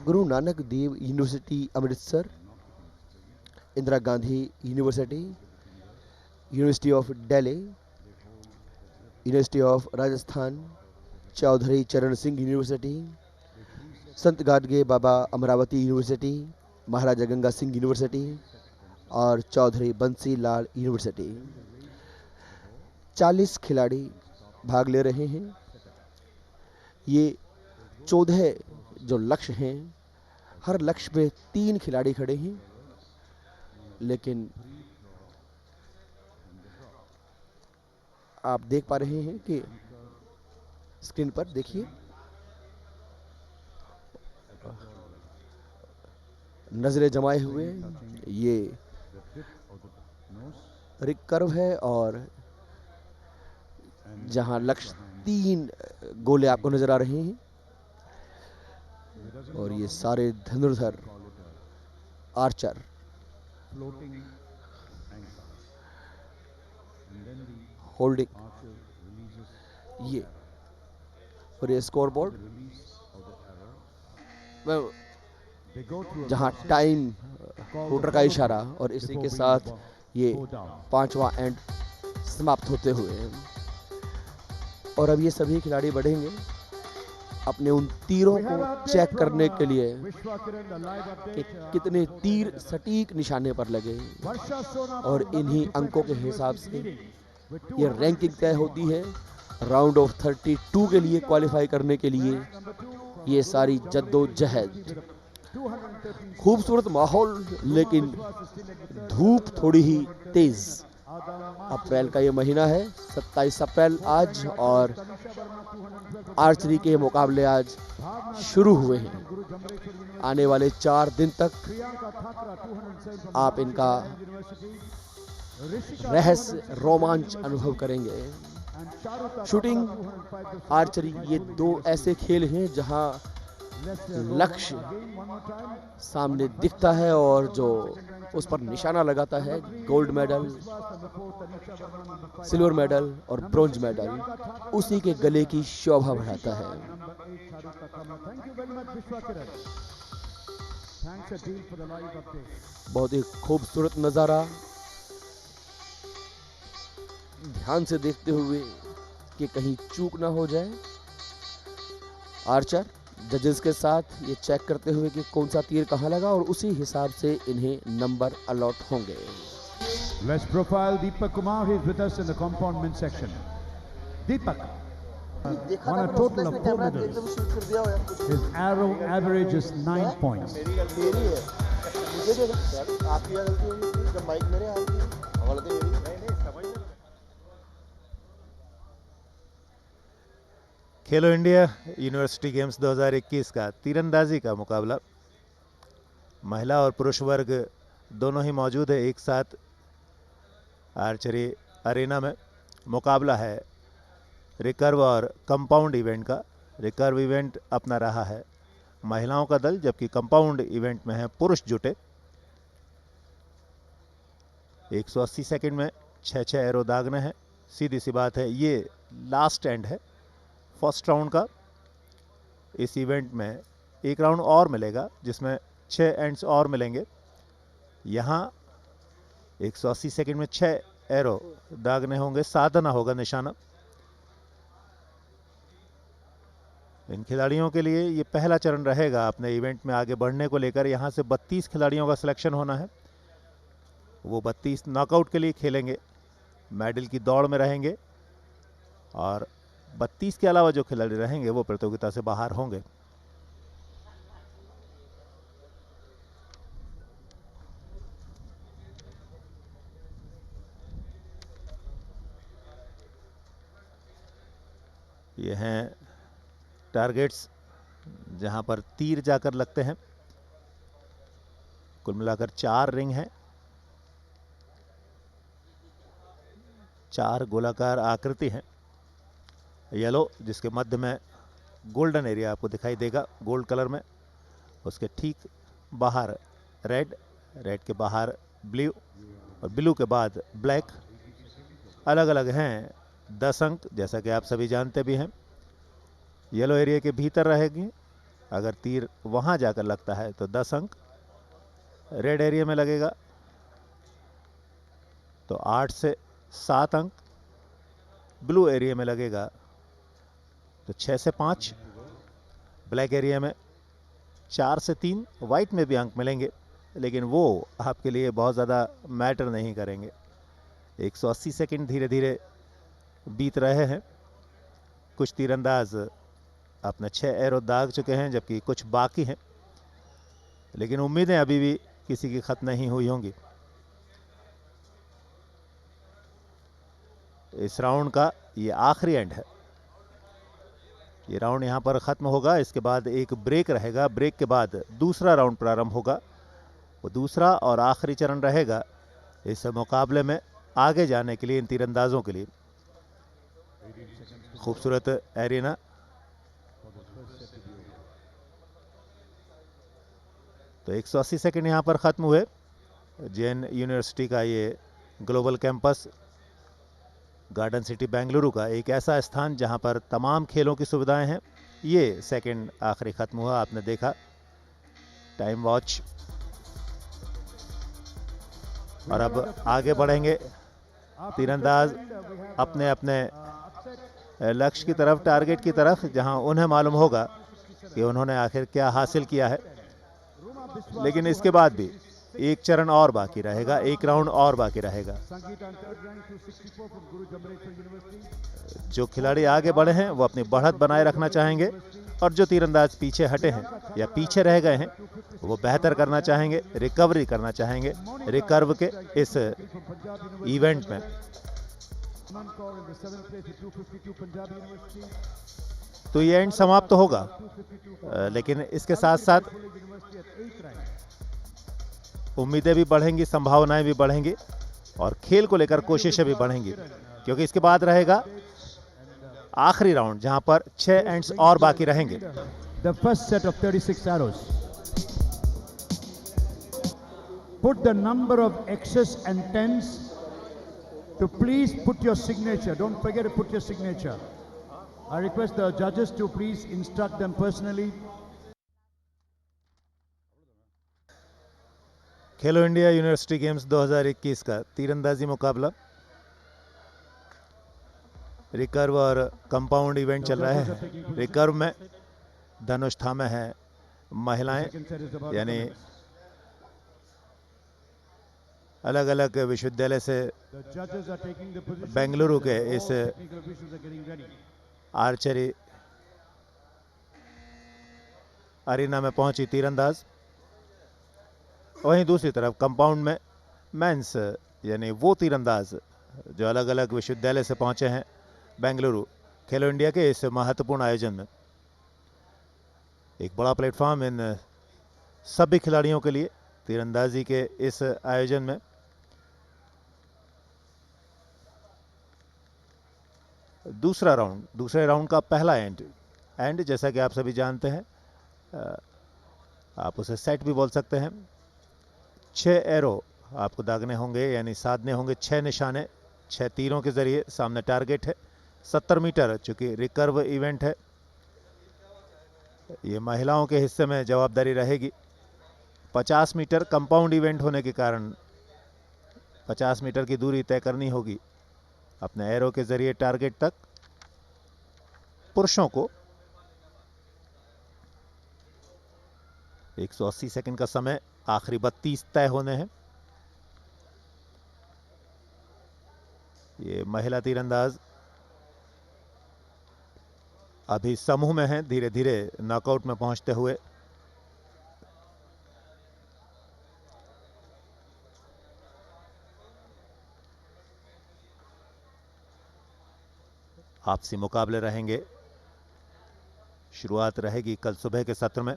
Guru Nanak Dev university Amritsar, Indira Gandhi university, university of Delhi, university of Rajasthan, Chaudhary Charan Singh university, Sant Gadge Baba Amravati university, Maharaja Ganga Singh university और चौधरी बंसी लाल यूनिवर्सिटी। 40 खिलाड़ी भाग ले रहे हैं। ये 14 जो लक्ष्य हैं, हर लक्ष्य पे 3 खिलाड़ी खड़े हैं, लेकिन आप देख पा रहे हैं कि स्क्रीन पर देखिए नजरें जमाए हुए ये रिकर्व है, और जहां लक्ष्य 3 गोले आपको नजर आ रहे हैं, और ये सारे धनुर्धर आर्चर होल्डिंग ये, और ये स्कोर बोर्ड जहां टाइम कोटर का इशारा, और इसी के साथ ये 5वां एंड समाप्त होते हुए। और अब ये सभी खिलाड़ी बढ़ेंगे अपने उन तीरों को चेक करने के लिए कि कितने तीर सटीक निशाने पर लगे, और इन्हीं अंकों के हिसाब से ये रैंकिंग तय होती है। राउंड ऑफ 32 के लिए क्वालिफाई करने के लिए ये सारी जद्दोजहद। खूबसूरत माहौल, लेकिन धूप थोड़ी ही तेज। अप्रैल का ये महीना है, 27 अप्रैल आज, और आर्चरी के मुकाबले आज शुरू हुए हैं। आने वाले 4 दिन तक आप इनका रहस्य, रोमांच अनुभव करेंगे। शूटिंग, आर्चरी, ये 2 ऐसे खेल हैं जहां लक्ष्य सामने दिखता है और जो उस पर निशाना लगाता है, गोल्ड मेडल, सिल्वर मेडल और ब्रोंज मेडल, उसी के गले की शोभा बढ़ाता है। बहुत ही खूबसूरत नज़ारा, ध्यान से देखते हुए कि कहीं चूक ना हो जाए। आर्चर जजेस के साथ ये चेक करते हुए कि कौन सा तीर कहाँ लगा, और उसी हिसाब से इन्हें नंबर अलॉट होंगे। Let's profile Deepak Kumar. He is with us in the compound men section. Deepak won a total of 4 medals. His arrow average is 9 points. Khelo India university games 2021 का तीरंदाजी का मुकाबला, महिला और पुरुष वर्ग दोनों ही मौजूद है एक साथ आर्चरी अरेना में। मुकाबला है रिकर्व और कंपाउंड इवेंट का। रिकर्व इवेंट अपना रहा है महिलाओं का दल, जबकि कंपाउंड इवेंट में है पुरुष जुटे। 180 सेकंड में 6 एरो दागने हैं। सीधी सी बात है, ये लास्ट एंड है फर्स्ट राउंड का। इस इवेंट में एक राउंड और मिलेगा जिसमें 6 एंड्स और मिलेंगे। यहाँ 180 सेकंड में 6 एरो दागने होंगे, साधना होगा निशाना। इन खिलाड़ियों के लिए ये पहला चरण रहेगा अपने इवेंट में आगे बढ़ने को लेकर। यहाँ से 32 खिलाड़ियों का सिलेक्शन होना है। वो 32 नॉकआउट के लिए खेलेंगे, मेडल की दौड़ में रहेंगे, और 32 के अलावा जो खिलाड़ी रहेंगे वो प्रतियोगिता से बाहर होंगे। ये हैं टारगेट्स जहां पर तीर जाकर लगते हैं। कुल मिलाकर 4 रिंग हैं, 4 गोलाकार आकृति है। येलो जिसके मध्य में गोल्डन एरिया आपको दिखाई देगा गोल्ड कलर में, उसके ठीक बाहर रेड, रेड के बाहर ब्लू, और ब्लू के बाद ब्लैक। अलग अलग हैं 10 अंक, जैसा कि आप सभी जानते भी हैं। येलो एरिया के भीतर रहेगी, अगर तीर वहां जाकर लगता है तो 10 अंक। रेड एरिया में लगेगा तो 8 से 7 अंक। ब्लू एरिया में लगेगा तो 6 से 5। ब्लैक एरिया में 4 से 3। वाइट में भी अंक मिलेंगे, लेकिन वो आपके लिए बहुत ज़्यादा मैटर नहीं करेंगे। 180 सेकंड धीरे धीरे बीत रहे हैं। कुछ तीरंदाज अपने 6 एरो दाग चुके हैं, जबकि कुछ बाकी हैं, लेकिन उम्मीदें अभी भी किसी की खत्म नहीं हुई होंगी। इस राउंड का ये आखिरी एंड है। ये राउंड यहां पर खत्म होगा, इसके बाद एक ब्रेक रहेगा। ब्रेक के बाद दूसरा राउंड प्रारंभ होगा। वो दूसरा और आखिरी चरण रहेगा इस मुकाबले में आगे जाने के लिए इन तीरंदाजों के लिए। खूबसूरत एरिना, तो 180 सेकंड यहां पर खत्म हुए। जैन यूनिवर्सिटी का ये global campus garden city Bengaluru का एक ऐसा स्थान जहां पर तमाम खेलों की सुविधाएं हैं। ये सेकंड आखिरी खत्म हुआ, आपने देखा टाइम वॉच। और अब आगे बढ़ेंगे तीरंदाज अपने अपने लक्ष्य की तरफ, टारगेट की तरफ, जहां उन्हें मालूम होगा कि उन्होंने आखिर क्या हासिल किया है। लेकिन इसके बाद भी एक चरण और बाकी रहेगा, एक राउंड और बाकी रहेगा। जो खिलाड़ी आगे बढ़े हैं वो अपनी बढ़त बनाए रखना चाहेंगे, और जो तीरंदाज पीछे हटे हैं या पीछे रह गए हैं वो बेहतर करना चाहेंगे, रिकवरी करना चाहेंगे रिकर्व के इस इवेंट में। तो ये एंड समाप्त तो होगा, लेकिन इसके साथ साथ उम्मीदें भी बढ़ेंगी, संभावनाएं भी बढ़ेंगी, और खेल को लेकर कोशिशें भी बढ़ेंगी, क्योंकि इसके बाद रहेगा आखिरी राउंड जहां पर 6 एंड्स और बाकी रहेंगे। The first set of 36 arrows. Put the number of X's and 10s to please put your signature. Don't forget to put your signature. I request the judges to please instruct them personally. Khelo India university games 2021 का तीरंदाजी मुकाबला recurve और compound event चल रहा है। Recurve में धनुष थामे हैं महिलाएं, यानी अलग अलग विश्वविद्यालय से बेंगलुरु के इस आर्चरी अरीना में पहुंची तीरंदाज। वहीं दूसरी तरफ कंपाउंड में मेंस, यानी वो तीरंदाज जो अलग अलग विश्वविद्यालय से पहुंचे हैं बेंगलुरु खेलो इंडिया के इस महत्वपूर्ण आयोजन में। एक बड़ा प्लेटफॉर्म इन सभी खिलाड़ियों के लिए तीरंदाजी के इस आयोजन में। दूसरे राउंड का पहला एंड जैसा कि आप सभी जानते हैं, आप उसे सेट भी बोल सकते हैं। 6 एरो आपको दागने होंगे, यानी साधने होंगे 6 निशाने 6 तीरों के जरिए। सामने टारगेट है 70 मीटर, चूंकि रिकर्व इवेंट है। ये महिलाओं के हिस्से में जवाबदारी रहेगी। 50 मीटर कंपाउंड इवेंट होने के कारण 50 मीटर की दूरी तय करनी होगी अपने एरो के जरिए टारगेट तक। पुरुषों को 180 सेकंड का समय, आखिरी 32 तय होने हैं। ये महिला तीरंदाज अभी समूह में हैं, धीरे धीरे नॉकआउट में पहुंचते हुए। आपसी मुकाबले रहेंगे। शुरुआत रहेगी कल सुबह के सत्र में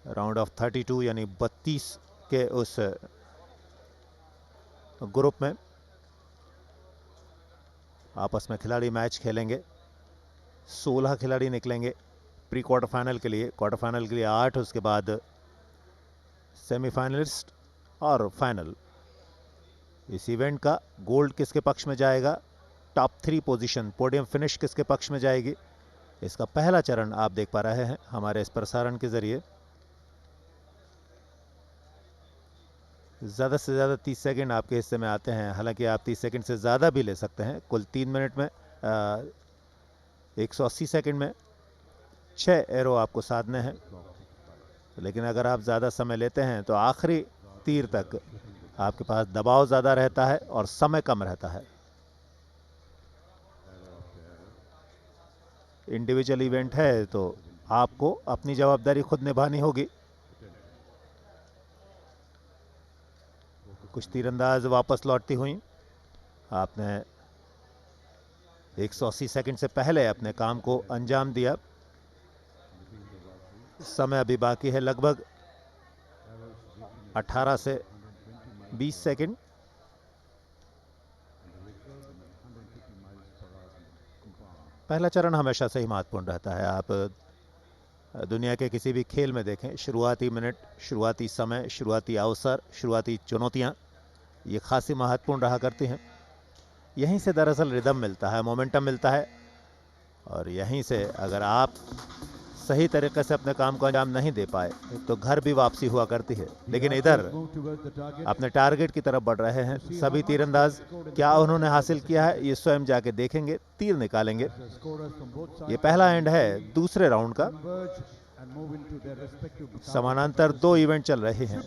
राउंड ऑफ 32 यानी 32 के उस ग्रुप में आपस में खिलाड़ी मैच खेलेंगे। 16 खिलाड़ी निकलेंगे प्री क्वार्टर फाइनल के लिए, क्वार्टर फाइनल के लिए 8, उसके बाद सेमीफाइनलिस्ट और फाइनल। इस इवेंट का गोल्ड किसके पक्ष में जाएगा, टॉप 3 पोजीशन, पोडियम फिनिश किसके पक्ष में जाएगी, इसका पहला चरण आप देख पा रहे हैं हमारे इस प्रसारण के जरिए। ज़्यादा से ज़्यादा 30 सेकंड आपके हिस्से में आते हैं, हालांकि आप 30 सेकंड से ज़्यादा भी ले सकते हैं। कुल 3 मिनट में 180 सेकंड में 6 एरो आपको साधने हैं, लेकिन अगर आप ज़्यादा समय लेते हैं तो आखिरी तीर तक आपके पास दबाव ज़्यादा रहता है और समय कम रहता है। इंडिविजुअल इवेंट है तो आपको अपनी जवाबदारी खुद निभानी होगी। कुछ तीरंदाज वापस लौटती हुई, आपने 180 सेकंड से पहले अपने काम को अंजाम दिया। समय अभी बाकी है लगभग 18 से 20 सेकंड। पहला चरण हमेशा से ही महत्वपूर्ण रहता है। आप दुनिया के किसी भी खेल में देखें, शुरुआती मिनट, शुरुआती समय, शुरुआती अवसर, शुरुआती चुनौतियां, ये खासी महत्वपूर्ण रहा करती हैं। यहीं से दरअसल रिदम मिलता है, मोमेंटम मिलता है, और यहीं से अगर आप सही तरीके से अपने काम को अंजाम नहीं दे पाए तो घर भी वापसी हुआ करती है। लेकिन इधर अपने टारगेट की तरफ बढ़ रहे हैं सभी तीरंदाज। क्या उन्होंने हासिल किया है ये स्वयं जाके देखेंगे, तीर निकालेंगे। ये पहला एंड है दूसरे राउंड का। समानांतर 2 इवेंट चल रहे हैं।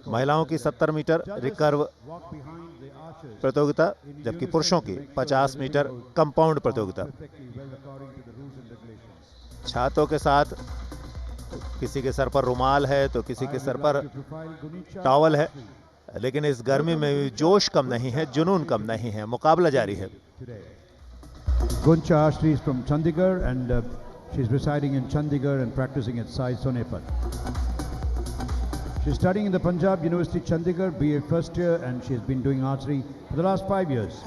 महिलाओं की 70 मीटर रिकर्व प्रतियोगिता, जबकि पुरुषों की 50 मीटर कंपाउंड प्रतियोगिता। छातों के साथ किसी के सर पर रुमाल है तो किसी के सर पर टॉवल है, लेकिन इस गर्मी में भी जोश कम नहीं है, जुनून कम नहीं है, मुकाबला जारी है। Guncha Ashri is from Chandigarh and she's residing in Chandigarh and practicing at Sai Sonepat. She's studying in the Punjab University Chandigarh, BA first year, and she's been doing archery for the last 5 years.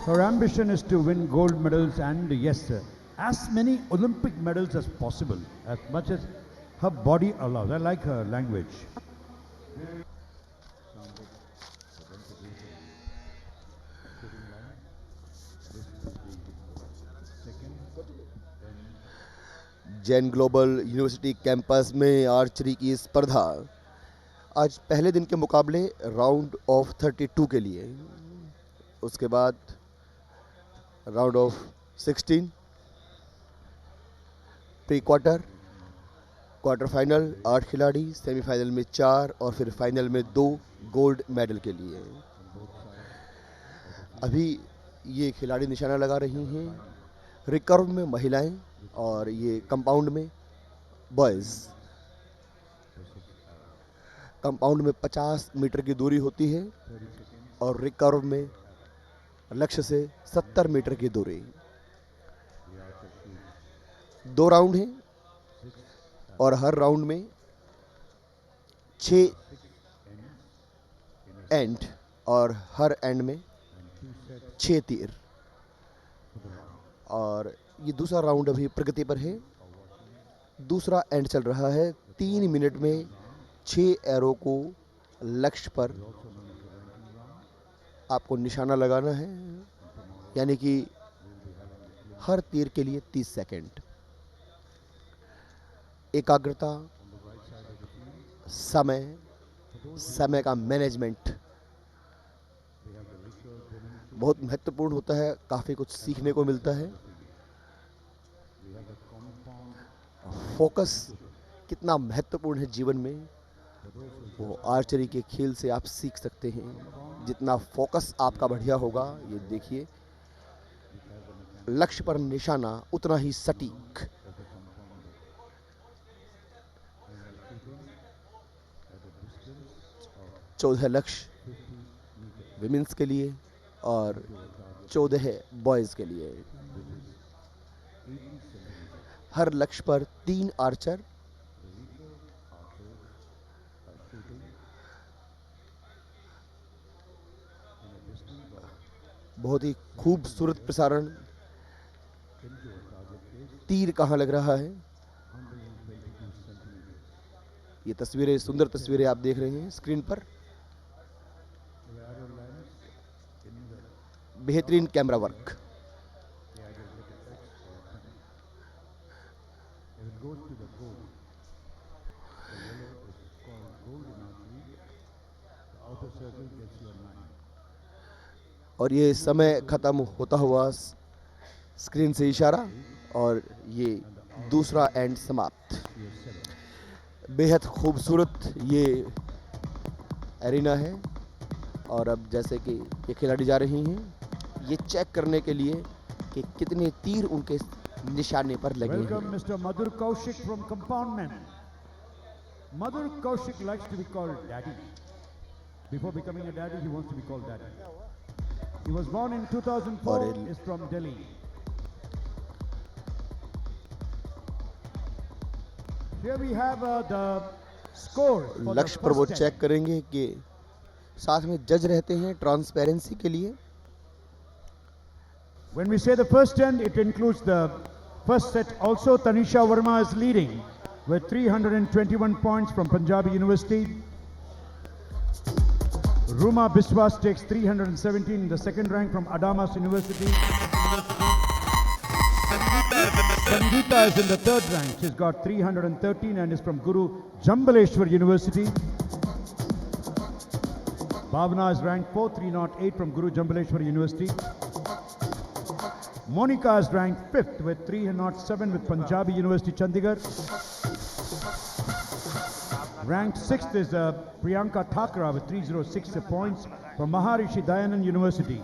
Her ambition is to win gold medals and, yes sir, as many Olympic medals as possible, as much as her body allows. I like her language. Jain global university campus में archery की स्पर्धा। आज पहले दिन के मुकाबले round of 32 के लिए, उसके बाद round of 16, pre quarter, quarter final 8 खिलाड़ी, सेमीफाइनल में 4 और फिर फाइनल में 2 गोल्ड मेडल के लिए। अभी ये खिलाड़ी निशाना लगा रही हैं। रिकर्व में महिलाएं और ये कंपाउंड में बॉयज़। कंपाउंड में 50 मीटर की दूरी होती है और रिकर्व में लक्ष्य से 70 मीटर की दूरी। 2 राउंड हैं और हर राउंड में 6 एंड और हर एंड में 6 तीर। और ये दूसरा राउंड अभी प्रगति पर है। दूसरा एंड चल रहा है। 3 मिनट में 6 एरो को लक्ष्य पर आपको निशाना लगाना है, यानी कि हर तीर के लिए 30 सेकंड। एकाग्रता, समय का मैनेजमेंट बहुत महत्वपूर्ण होता है। काफ़ी कुछ सीखने को मिलता है। फोकस कितना महत्वपूर्ण है जीवन में, वो आर्चरी के खेल से आप सीख सकते हैं। जितना फोकस आपका बढ़िया होगा, ये देखिए, लक्ष्य पर निशाना उतना ही सटीक। चौदह लक्ष्य विमेंस के लिए और 14 बॉयज के लिए। हर लक्ष्य पर 3 आर्चर। बहुत ही खूबसूरत प्रसारण। तीर कहाँ लग रहा है, ये तस्वीरें, सुंदर तस्वीरें आप देख रहे हैं स्क्रीन पर। बेहतरीन कैमरा वर्क। और ये समय खत्म होता हुआ स्क्रीन से इशारा, और ये दूसरा एंड समाप्त। बेहद खूबसूरत ये एरिना है। और अब जैसे कि ये खिलाड़ी जा रही हैं, ये चेक करने के लिए कि कितने तीर उनके निशाने पर लगे हैं। Welcome Mr. Madhur Kaushik from Compoundment. Madhur Kaushik likes to be called daddy. Before becoming a daddy, he wants to be called daddy. He was born in 2004, is from Delhi. Here we have the scores for the लक्ष्य पर वो first check set. करेंगे कि साथ में जज रहते हैं ट्रांसपेरेंसी के लिए। When we say the first end, it includes the first set. Also, Tanisha Verma is leading with 321 points from Punjabi University. Ruma Biswas takes 317 in the second rank from Adamas University. Sangeeta is in the third rank. She's got 313 and is from Guru Jambaleshwar University. Bhavna is ranked 4th, 308 from Guru Jambaleshwar University. Monica is ranked 5th with 307 with Punjabi University Chandigarh. Ranked 6th is Priyanka Thakra with 306 points from Maharishi Dayanand University.